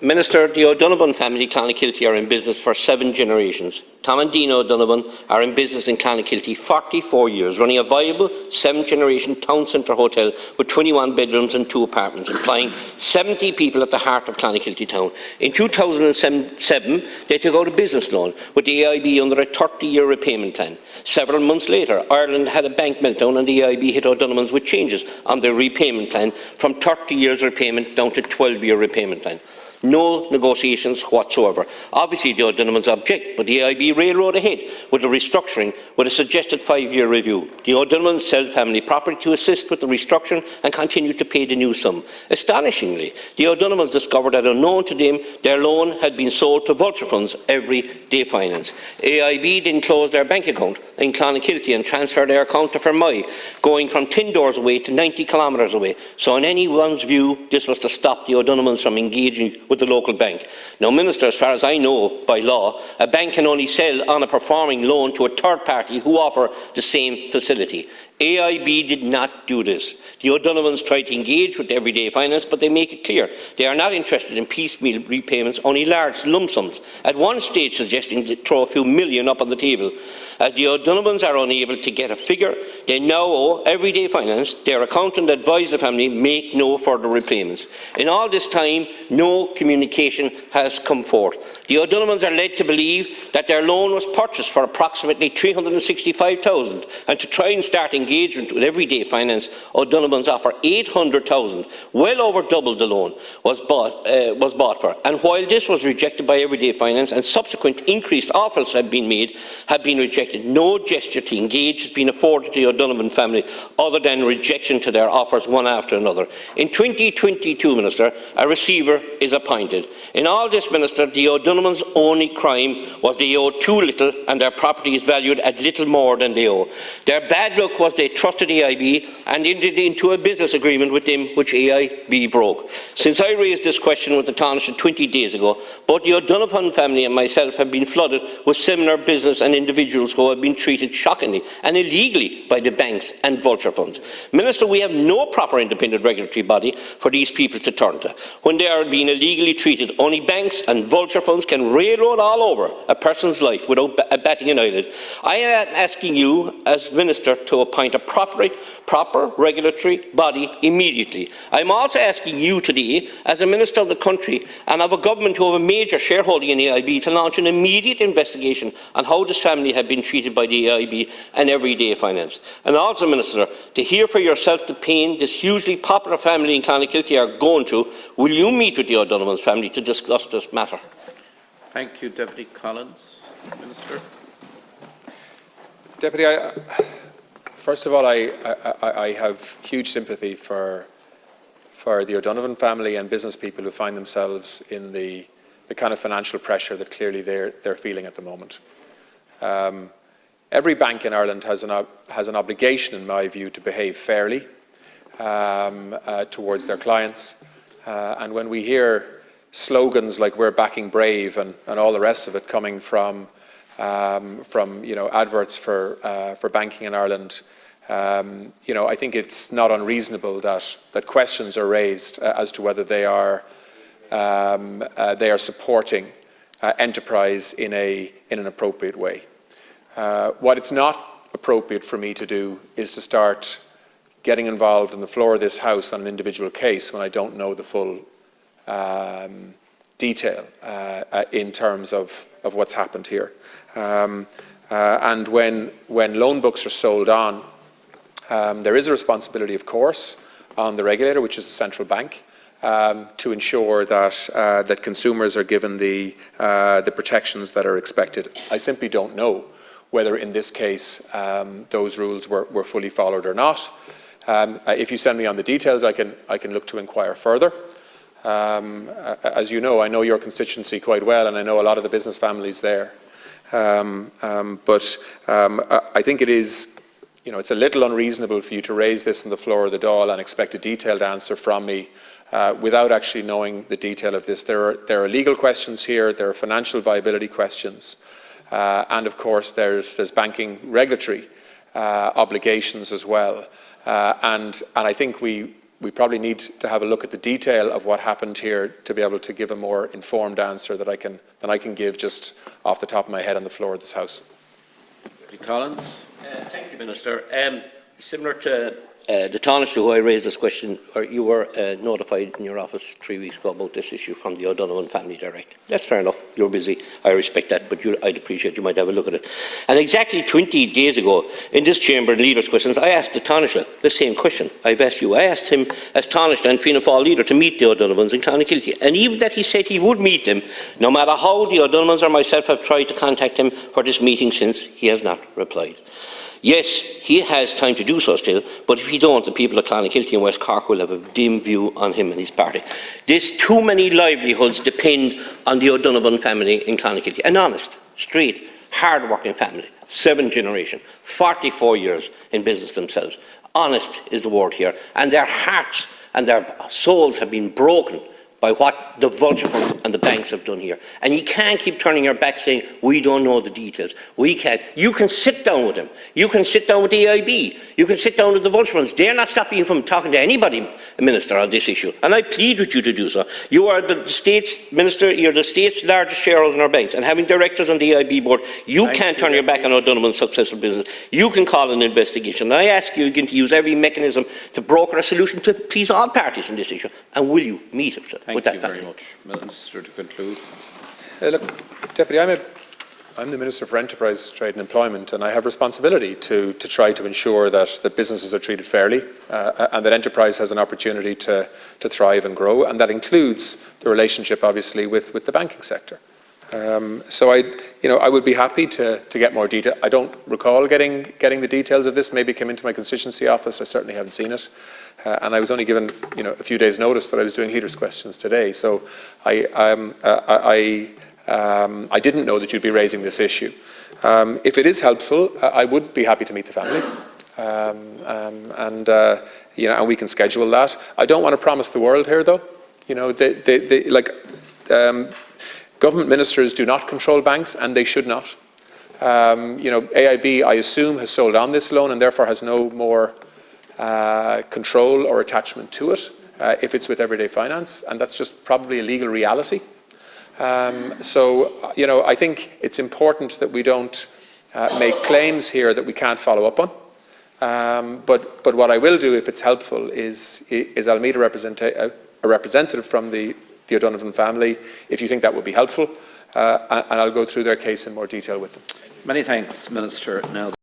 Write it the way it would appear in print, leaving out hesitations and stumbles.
Minister, the O'Donovan family, Clonakilty, are in business for 7 generations. Tom and Dina O'Donovan are in business in Clonakilty 44 years, running a viable 7th-generation town centre hotel with 21 bedrooms and 2 apartments, employing 70 people at the heart of Clonakilty town. In 2007, they took out a business loan with the AIB under a 30-year repayment plan. Several months later, Ireland had a bank meltdown and the AIB hit O'Donovans with changes on their repayment plan from 30 years repayment down to 12-year repayment plan. No negotiations whatsoever. Obviously, the O'Donovans object, but the AIB railroad ahead with a restructuring with a suggested 5-year review. The O'Donovans sell family property to assist with the restructuring and continue to pay the new sum. Astonishingly, the O'Donovans discovered that, unknown to them, their loan had been sold to vulture funds, everyday finance. AIB then closed their bank account in Clonakilty and transferred their account to Fermoy, going from 10 doors away to 90 kilometres away. So in anyone's view, this was to stop the O'Donovans from engaging with the local bank. Now, Minister, as far as I know, by law, a bank can only sell on a performing loan to a third party who offer the same facility. AIB did not do this. The O'Donovans tried to engage with everyday finance, but they make it clear they are not interested in piecemeal repayments, only large lump sums, at one stage suggesting to throw a few million up on the table. As the O'Donovans are unable to get a figure, they now owe everyday finance. Their accountant advised the family make no further repayments. In all this time, no communication has come forth. The O'Donovans are led to believe that their loan was purchased for approximately $365,000, and to try and start engagement with everyday finance, O'Donovans offer $800,000, well over double the loan was bought for. And while this was rejected by everyday finance and subsequent increased offers have been rejected, no gesture to engage has been afforded to the O'Donovan family other than rejection to their offers one after another. In 2022, Minister, a receiver is appointed. In all this, Minister, the O'Donovans' only crime was they owed too little and their property is valued at little more than they owe. Their bad luck was they trusted AIB and entered into a business agreement with them which AIB broke. Since I raised this question with the Taoiseach 20 days ago, both the O'Donovan family and myself have been flooded with similar business and individuals who have been treated shockingly and illegally by the banks and vulture funds. Minister, we have no proper independent regulatory body for these people to turn to. When they are being illegally treated, only banks and vulture funds can railroad all over a person's life without batting an eyelid. I am asking you, as Minister, to appoint a proper regulatory body immediately. I am also asking you today, as a Minister of the country and of a government who have a major shareholding in AIB, to launch an immediate investigation on how this family have been treated by the AIB and everyday finance. And also, Minister, to hear for yourself the pain this hugely popular family in Clonakilty are going through, will you meet with the O'Donovan family to discuss this matter? Thank you, Deputy Collins. Minister. Deputy, first of all, I have huge sympathy for the O'Donovan family and business people who find themselves in the kind of financial pressure that clearly they're feeling at the moment. Every bank in Ireland has an obligation, in my view, to behave fairly towards their clients. And when we hear slogans like "we're backing Brave" and all the rest of it coming from adverts for banking in Ireland, I think it's not unreasonable that questions are raised as to whether they are supporting enterprise in an appropriate way. What it's not appropriate for me to do is to start getting involved in the floor of this House on an individual case when I don't know the full detail in terms of what's happened here. And when loan books are sold on, there is a responsibility, of course, on the regulator, which is the central bank, to ensure that consumers are given the protections that are expected. I simply don't know whether in this case those rules were fully followed or not. If you send me on the details, I can look to inquire further. As you know, I know your constituency quite well, and I know a lot of the business families there. But I think it is, it's a little unreasonable for you to raise this on the floor of the Dáil and expect a detailed answer from me without actually knowing the detail of this. There are legal questions here, there are financial viability questions, and of course there's banking regulatory obligations as well. And I think we we probably need to have a look at the detail of what happened here to be able to give a more informed answer than I can give just off the top of my head on the floor of this House. Deputy Collins. Thank you, Minister. Similar to the Taoiseach who I raised this question, or you were notified in your office 3 weeks ago about this issue from the O'Donovan Family Direct. That's fair enough. You're busy. I respect that, but I'd appreciate you might have a look at it. And exactly 20 days ago, in this chamber, in Leaders' Questions, I asked the Taoiseach the same question I've asked you. I asked him, as Taoiseach and Fianna Fáil leader, to meet the O'Donovans in Clonakilty. And even that he said he would meet them, no matter how the O'Donovans or myself have tried to contact him for this meeting since, he has not replied. Yes, he has time to do so still, but if he don't, the people of Clonakilty and West Cork will have a dim view on him and his party. Too many livelihoods depend on the O'Donovan family in Clonakilty. An honest, straight, hard-working family, 7th generation, 44 years in business themselves. Honest is the word here, and their hearts and their souls have been broken by what the vulture funds and the banks have done here. And you can't keep turning your back saying, we don't know the details. We can't. You can sit down with them. You can sit down with the AIB. You can sit down with the vulture funds. They're not stopping you from talking to anybody, Minister, on this issue. And I plead with you to do so. You are the State's Minister, you're the State's largest shareholder in our banks. And having directors on the AIB board, you can't turn your back on O'Donovan's successful business. You can call an investigation. And I ask you again to use every mechanism to broker a solution to please all parties in this issue. And will you meet it? Thank you very much. Minister, to conclude. Look, Deputy, I'm the Minister for Enterprise, Trade and Employment, and I have responsibility to try to ensure that businesses are treated fairly and that enterprise has an opportunity to thrive and grow, and that includes the relationship, obviously, with the banking sector. So I would be happy to get more detail. I don't recall getting the details of this. Maybe it came into my constituency office. I certainly haven't seen it. And I was only given a few days' notice that I was doing Leaders' Questions today. So I didn't know that you'd be raising this issue. If it is helpful, I would be happy to meet the family. And we can schedule that. I don't want to promise the world here, though. Government ministers do not control banks, and they should not. AIB, I assume, has sold on this loan and therefore has no more control or attachment to it if it's with Everyday Finance, and that's just probably a legal reality. I think it's important that we don't make claims here that we can't follow up on. But what I will do, if it's helpful, is I'll meet a representative from the O'Donovan family, if you think that would be helpful, and I'll go through their case in more detail with them. Many thanks, Minister. Now